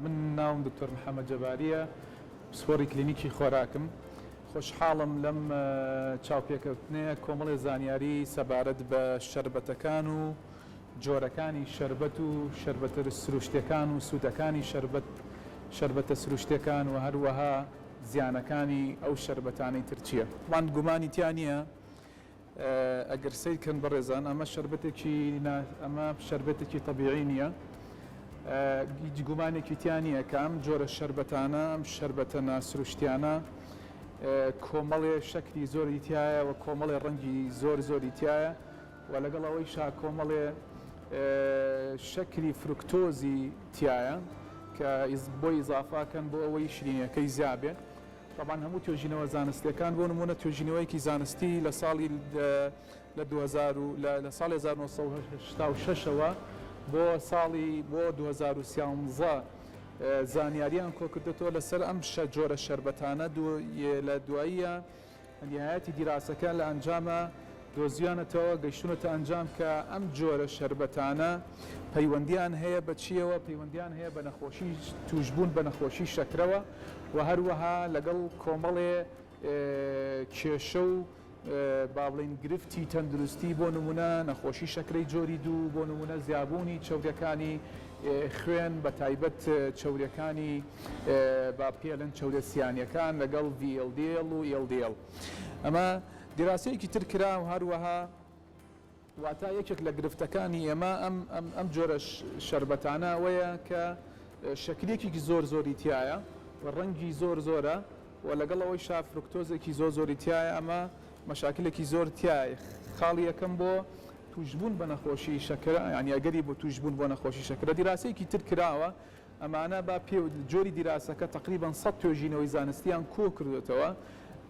من ناوم دکتۆر محەممەد جەباریە پسپۆڕی کلینیکی خۆراکم خۆشحاڵم لەم چاوپێکەوتنەیە کۆمەڵی زانیاری سەبارەت بە شەربەتەکان و جۆرەکانی شەربەت و شەربەتە سروشتەکان و سوودەکانی شەربەتە سروشتەکان و هەروەها زیانەکانی ئەو شەربەتانەی ترچیە وان گومانی تیان نییە ئەگەر سیرکەن بەڕێزان ئەمە شەربەتێکی تەبیعی نییە هیچ گومانێکی تیان نییە کە ئەم جۆرە شەربەتانە ئەم شەربەتە ناسروشتیانە کۆمەڵێ شەکلی زۆری تایە و کۆمەڵێ ڕەنگی زۆری تایە و لەگەڵ ئەوەیشا کۆمەڵێ شەکلی فرکتۆزی تایە کە بۆ ئیزافاکەن بۆ ئەوەی شرینەکەی زیابێ طبعاً هەموو توێژینەوە زانستیەکان بۆ نمونە توێژینەوەیەکی زانستی لە ساڵی لە ساڵی 1986ەوە بۆ 2013 زانیاریان کۆکردێتەوە لەسەر ئەم جۆرە شەربەتانە لە دواییە نهایەتی دیراسەکە لە ئەنجامە دۆزیانەتەوە گەیشتونەتە ئەنجام کە ئەم جۆرە شەربەتانە پەیوەندیان هەیە بە چیەوە پەیوەندیان هەیە بە نەخۆشی توشبوون بە نەخۆشی شەکرەوە و هەروەها لەگەڵ کۆمەڵێ کێشە و با بڵین گرفتی تەندروستی بۆ نمونە نەخۆشی شەکرەی جۆری دوو بۆ نمونە زیابوونی چەورەکانی خوێن بە تایبەت چەورەکانی با پێڵن چەورە سیانیەکان لەگەڵ VLDL و LDL ئەمە دیراسەیەکی تر کرا و هەروەها واتە یەکێک لە گرفتەکانی ئێمە ئەم جۆرە شەربەتانە ئەوەیە کە شەکلێکی زۆری تایە و ڕەنگی زۆرە و لەگەڵ ئەوەی فرکتۆزێکی زۆری تایە ئەمە مەشاکلێکی زۆر تایە خاڵی یەکەم بۆ توشبوون بە نەخۆشی شەکرە یعنی ئەگەری بۆ توشبوون بۆ نەخۆشی شەکرە دیراسەیەکی تر کراوە ئەمانە با پێ جۆری دیراسەکە تقریبا 100 توێژینەوەی زانستیان کۆ کردێتەوە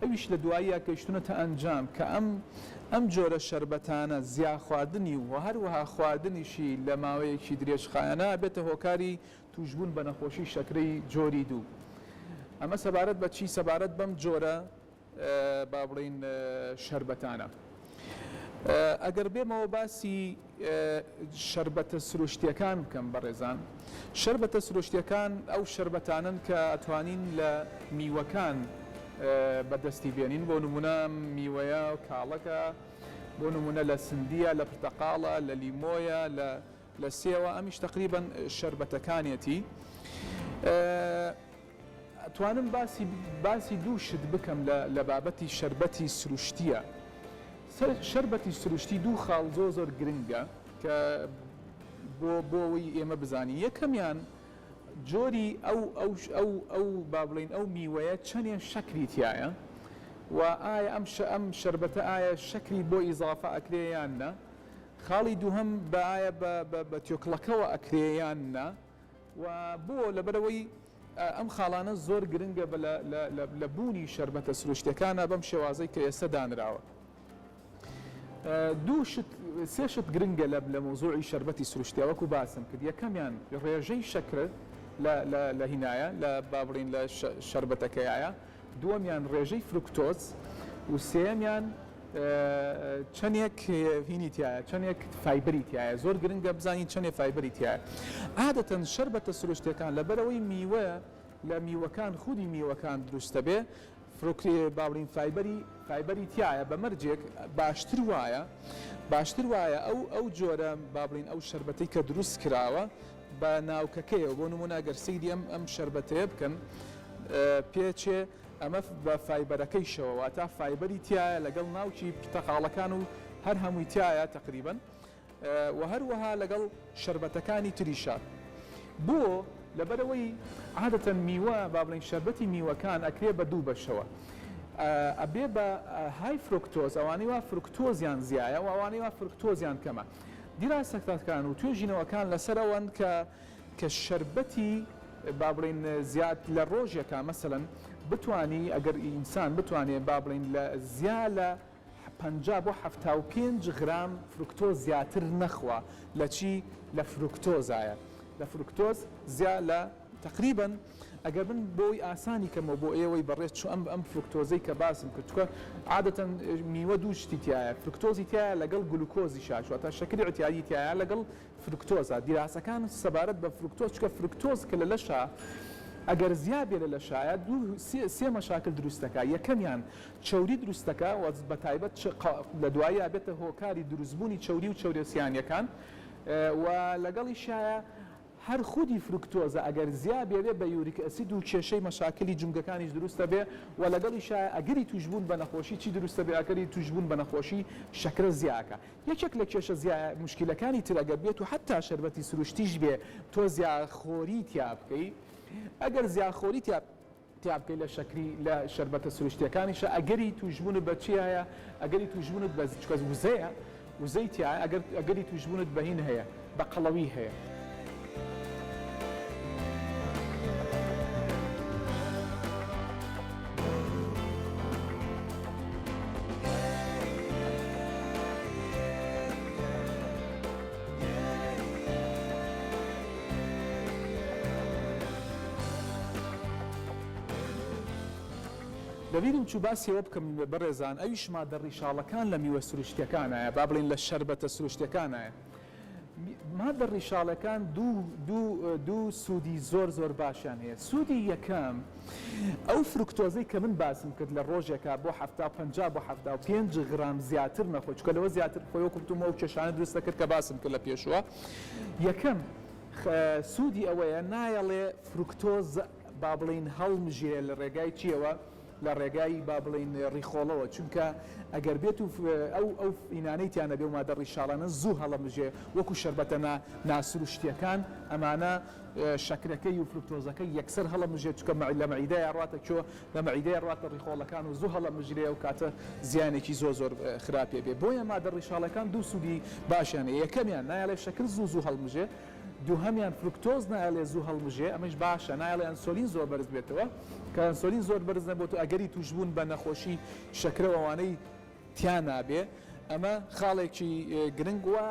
ئەویش لە دواییە کەیشتونەتە ئەنجام کە ئەم جۆرە شەربەتانە زیا خواردنی و هەروەها خواردنیشی لە ماوەیەکی درێژخایەنە بێتە هۆکاری توشبوون بە نەخۆشی شەکرەی جۆری دوو ئەمە سەبارەت بە چی سەبارەت بەم جۆرە با بڵین شەربەتانە ئەگەر بێمەوە باسی شەربەتە سروشتیەکان بکەم بەڕێزان شەربەتە سروشتیەکان ئەو شەربەتانن کە ئەتوانین لە میوەکان بەدەستی بێنین بۆ نمونە میوەیە و کاڵەکە بۆ نمونە لە سندیە لە پرتەقاڵە لە لیمۆیە لە سێوە ئەمیش تقریباً شەربەتەکانێتی توانم باسی دوو شت بکەم لە بابەتی شەربەتی سروشتیە شەربەتی سروشتی دوو خاڵ زۆر گرنگە کە بۆەوەی ئێمە بزانین یەکەمیان جۆری ئەو با بڵین ئەو میوەیە چەندێن شەکری تایە و ئایا ئەم شەربەتە ئایا شەکری بۆ ئیزافە ئەکرێیان نە خاڵی دووهەم بە ئایا بە تۆکڵەکەەوە ئەکرێیان نە و بۆ لەبەرەوەی ئەم خاڵانە زۆر گرنگە لە بوونی شەربەتە سروشتەکانە بەم شێوازەی کە ئێستا دانراوە سێ شت گرنگە لە مۆزوعی شەربەتی سروشتیە وەکو باسم کرد یەکەمیان ڕێژەی شەکرە لە هینایە لە با بڵین لە شەربەتەکەیایە دووەمیان ڕێژەی فرکتۆز و سێمیان چەندێک هینی تایە چەندێک فایبەری تایە زۆر گرنگە بزانین چەندێک فایبەری تایە عادەتەن شەربەتە سروشتەکان لەبەرەوەی میوە لە میوەکان خودی میوەکان دروستە بێ فرۆکری باڵین فایبەری تایە بە مەرجێک باشتر وایە ئەو جۆرە بابڵین ئەو شەربەتەی کە دروست کراوە بە ناوکەکەیەوە بۆ نمونە گەر سەیری ئەم شەربەتەیە بکەن پێچێ ئەمە بە فایبەرەکەی شەوە تا فایبەری تایە لەگەڵ ناوچی پتەقاڵەکان و هەر هەمووی تایە تقریبا و هەروەها لەگەڵ شەربەتەکانی تریشە بۆ لەبەرەوەی عادەتەن میوە با بڵین شەربەتی میوەکان ئەکرێ بە دوو بەشەوە ئەبێ بە های فرکتۆز ئەوانەی وا فرکتۆزیان زیایە و ئەوانەی وا فرکتۆزیان کەمە دیراسەکان و توێژینەوەکان لەسەرەوەن کە شەربەتی با بڵین زیاد لە ڕۆژێکە مەسەلەن بتوانی ئەگەر ئینسان بتوانێت با بڵین لە زیا لە 50 بۆ 75 غرام فرکتۆز زیاتر نەخوا لە چی لە فرکتۆزایە لە فرکتۆز زیا لە تقریبا ئەگەر من بۆی ئاسانی کەمەوە بۆ ئێوەی بەڕێز چوو ئەم فرکتۆزەی کە باسم کرد چکە عادەتەن میوە دوو شتی تایە فرکتۆزی تایە لەگەڵ گلوکۆزی شاشوە تا شەکری ئەتیادی تایە لەگەڵ فرکتۆزە دیراسەکان سەبارەت بە فرکتۆز چکە فرکتۆز کە لە لەشە ئەگەر زیابێ لە لەشایە سێ مەشاکل دروستەکە یەکەمیان چەوری دروستەکە و بە تایبەت لە دوایە بێتە هۆکاری دروستبوونی چەوری و چەورێسیانیەکان و لەگەڵی شایە هەر خودی فرکتۆزە ئەگەر زیابێ بێ بە یوریک ئەسید و کێشەی مەشاکلی جونگەکانیش دروستە بێ و لەگەڵی شایە ئەگەری توشبوون بە نەخۆشی چی دروستە بێ ئەگەری توشبوون بە نەخۆشی شەکرە زیاکە یەکێک لە کێشە مشکلەکانی تر ئەگەر بێت و حتا شەربەتی سروشتیش بێ تۆ زیاخۆری تیا بکەی ئەگەر زیاخۆری تیا بکەی لە شەکری لە شەربەتە سروشتیەکانیشە ئەگەری توشبوونت بە چی هەیە ئەگەری توشبوونت بە وزەیە وزەی تایە ئەگەری توشبوونت بە هین هەیە بە قەڵەوی هەیە دەبیرم چوو باسیەوە بکەم بەڕێزان ئەویش مادە ڕیشاڵەکان لە میوە سروشتیەکانایە با بڵێن لە شەربەتە سروشتیەکانایە مادە ڕیشاڵەکان دوو سوودی زۆر باشیان هەیە سوودی یەکەم ئەو فرکتۆزەی کە من باسم کرد لە ڕۆژێکە بۆ 50 بۆ 75 غرام زیاتر نەخۆ چکە لەوە زیاتر خۆی کوتمەوە و کێشانە دروستە کرد کە باسم کرد لە پێشوە یەکەم سوودی ئەوەیە نایەڵێ فرکتۆز با بڵین هەڵمژێ لە ڕێگای چیەوە لە ڕێگایی با بڵین ڕیخۆڵەوە چونکە ئەگەر بێت و ئەو ئینانەی تیانە بێ و مادە ڕیشاڵانە زوو هەڵەمژێ وەکو شەربەتە ناسروشتیەکان ئەمانە شەکرەکەی و فرکتۆزەکەی یەکسەر هەڵەمژێت چکە لە مەعیدەیە ڕاتە چۆ لە مەعیدەیە ڕاتە ڕیخۆڵەکان و زوو هەڵەمژرێ و کاتە زیانێکی زۆر خراپێ بێ بۆیە مادە ڕیشاڵەکان دوو سوودی باشیانە یەکەمیان نایەڵێ شەکر زوو هەڵمژێ دووهەمیان فرکتۆز نایەڵێ زوو هەڵمژێ ئەمەش باشە نایەڵێ ئەنسۆلین زۆر بەرز بێتەوە کە ئەنسۆلین زۆر بەرز نەبووە و ئەگەری توشبوون بە نەخۆشی شەکرەوەوانەی تیان نابێ ئەمە خاڵێکی گرنگ وە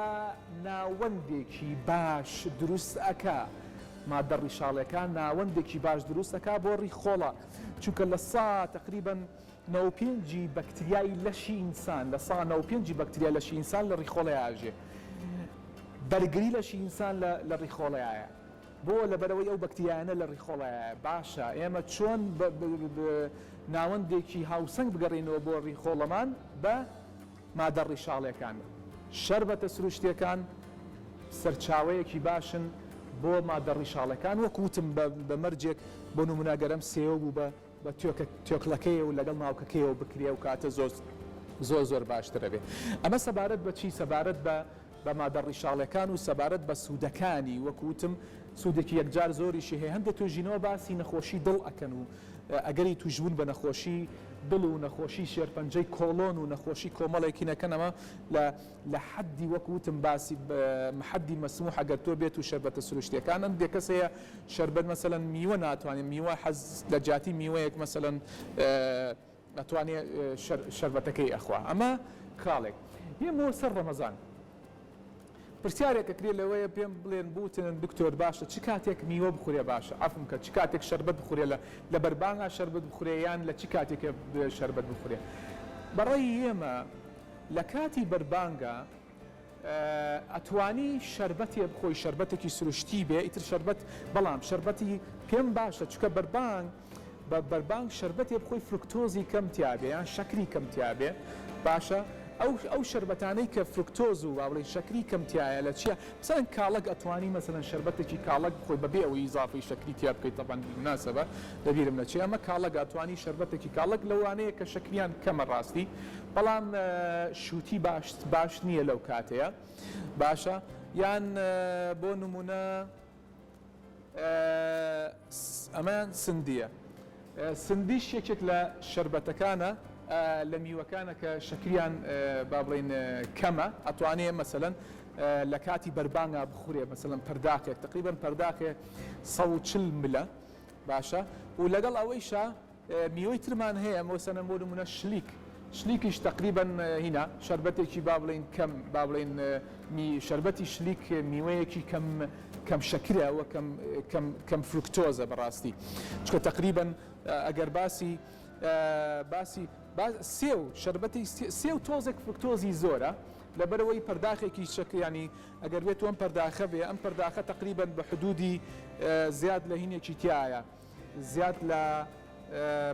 ناوەندێکی باش دروست ئەکا مادە ڕیشاڵەکان ناوەندێکی باش دروست ئەکا بۆ ڕیخۆڵە چونکە لە سا تقریباً 95 بەکتریای لەشی ئینسان لە سا 95 بەکتریای لەشی ئینسان لە ڕیخۆڵە ئاژێ بەرگری لەشی ئینسان لە ڕیخۆڵەیە بۆ لەبەرەوەی ئەو بەکتریانە لە ڕیخۆڵەیە باشە ئێمە چۆن ناوەندێکی هاوسەنگ بگەڕێنەوە بۆ ڕیخۆڵەمان بە مادە ڕیشاڵەکان شەربەتە سروشتیەکان سەرچاوەیەکی باشن بۆ مادە ڕیشاڵەکان وەکوتم بە مەرجێک بۆ نموناگەرم سێوە بوو بە تۆکلەکەی و لەگەڵ ناوکەکەیەوە بکرێ و کاتە زۆر باشترە بێ ئەمە سەبارەت بە چی سەبارەت بە مادە ڕیشاڵەکان و سەبارەت بە سوودەکانی وەکوتم سوودێکی یەکجار زۆریشی هەیە هەندێک توژینەوە باسی نەخۆشی دڵ ئەکەن و ئەگەری توشبوون بە نەخۆشی دڵ و نەخۆشی شێرپەنجەی کۆڵۆن و نەخۆشی کۆمەڵێکی نەکەنەوە لە حەدی وەکوتم باسی حەدی مەسموح ئەگەر تۆ بێت و شەربەتە سروشتیەکان هەندێک کەس هەیە شەربەت مەسەلەن میوە ناتوانێت میوە حەز لە جاتی میوەیەک مەسەلەن ناتوانێت شەربەتەکەی ئەخوا ئەمە خاڵێک هێمەوە سەر ڕەمەزان پرسیارێکە کرێ لەوەیە پێم بڵێن بوتن دکتۆر باشە چ کاتێک میوە بخورێ باشە ئەفم کە چ کاتێک شەربەت بخورێ لە بەربانگا شەربەت بخورێ یان لە چ کاتێکە شەربەت بخورێ بەڕێی ئێمە لە کاتی بەربانگا ئەتوانی شەربەتێ بخۆی شەربەتێکی سروشتی بێ ئیتر شەربەت بەڵام شەربەتی پێم باشە چکە بەربانگ شەربەتێ بخۆی فرکتۆزی کەم تیابێ یان شەکری کەم تیابێ باشە ئەو شەربەتانەی کە فرکتۆز و باڵی شەکری کەمتیایە لە چیە مثلا کاڵک ئەتوانی مەسەلەن شەربەتێکی کاڵک بخۆی بەبێ ئەوەی ئیزافی شەکری تیا بکەیت تەبەن مناسبە دەبیرم لە چی ئەمە کاڵک ئەتوانی شەربەتێکی کاڵک لەوانەیە کە شەکریان کەمە ڕاستی بەڵام شووتی باش نییە لەو کاتەیە باشە یان بۆ نمونە ئەمان سندیە سندیش یەکێک لە شەربەتەکانە لە میوەکانە کە شەکریان با بڵێن کەمە ئەتوانێ مەسەلەن لە کاتی بەربانگا بخورێ مەسەلەن پەرداخێک تقریباً پەرداخێ 140 ملە باشە و لەگەڵ ئەوەیشە میوەی ترمان هەیە مۆسەنە بۆ نمونە شلیکیش تقریبا هنا شربتێکی با بڵین کەم با بڵین شربەتی شلیک میوەیەکی کەم شەکرەوە کەم فروکتۆزە بەڕاستی چکە تقریبا ئەگەر باسی شربەتی سێ و تۆزێک فروکتۆزی زۆرە لەبەرەوەی پەرداخێکی ینی ئەگەر بێت ئەم پەرداخە بێ ئەم پەرداخە تقریبا بە حدودی زیاد لە هینێکی تایە زیاد لە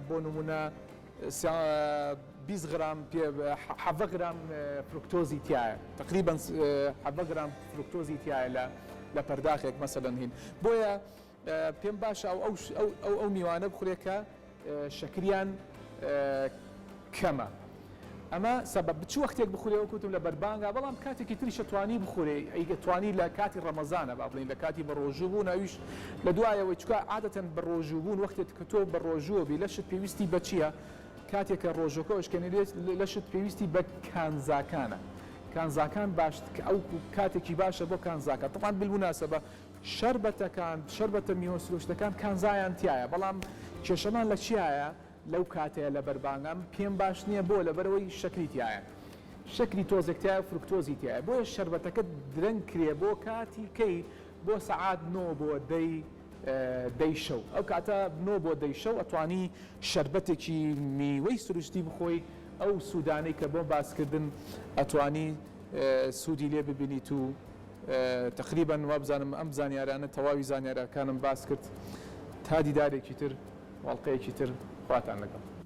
بۆ نمونە 20 غرام 7 غرام فروکتۆزی تایە تقریبا 7 غرام فروکتۆزی تایە لە پەرداخێک مەسەلەن هین بۆیە پێم باشە ئەو میوانە بخورێکە شەکریان کەمە ئەمە سەبەب بچ وەختێک بخورێەوە کوتم لە بەربانگا بەڵام کاتێکی تریشە توانی بخورێ ئەیگە توانی لە کاتی ڕەمەزانە با بڵین لە کاتی بەڕۆژوو بوون ئەویش لە دوایەوەی چکە عادەتەن بەڕۆژوو بوون وەختێک کە تۆ بەڕۆژووە بی لەشت پێویستی بە چییە کاتێککە ڕۆژەکە شکێنێت لەشت پێویستی بە کانزاکانە کانزاکان باش ئەو کاتێکی باشە بۆ کانزاکە تەمان بالموناسەبە شەربەتە میوە سرۆشتەکان کانزایان تایە بەڵام کێشەمان لە چیایە لەو کاتەیە لە بەربانگام پێم باش نییە بۆ لەبەرەوەی شەکری تایە شەکری تۆزێکتایە فروکتۆزی تایە بۆیە شەربەتەکە درەنگ کرێ بۆ کاتی کەی بۆ سەعات 9 بۆ دەی شەو ئەو کاتە 9 بۆ دەی شەو ئەتوانی شەربەتێکی میوەی سروشتی بخۆی ئەو سوودانەی کە بۆ باسکردن ئەتوانی سوودی لێ ببینیت و تقریبا وابزانم ئەم زانیارانە تەواوی زانیارەکانم باس کرد تا دیدارێکی تر واڵقەیەکی تر خواتان لەگەڵ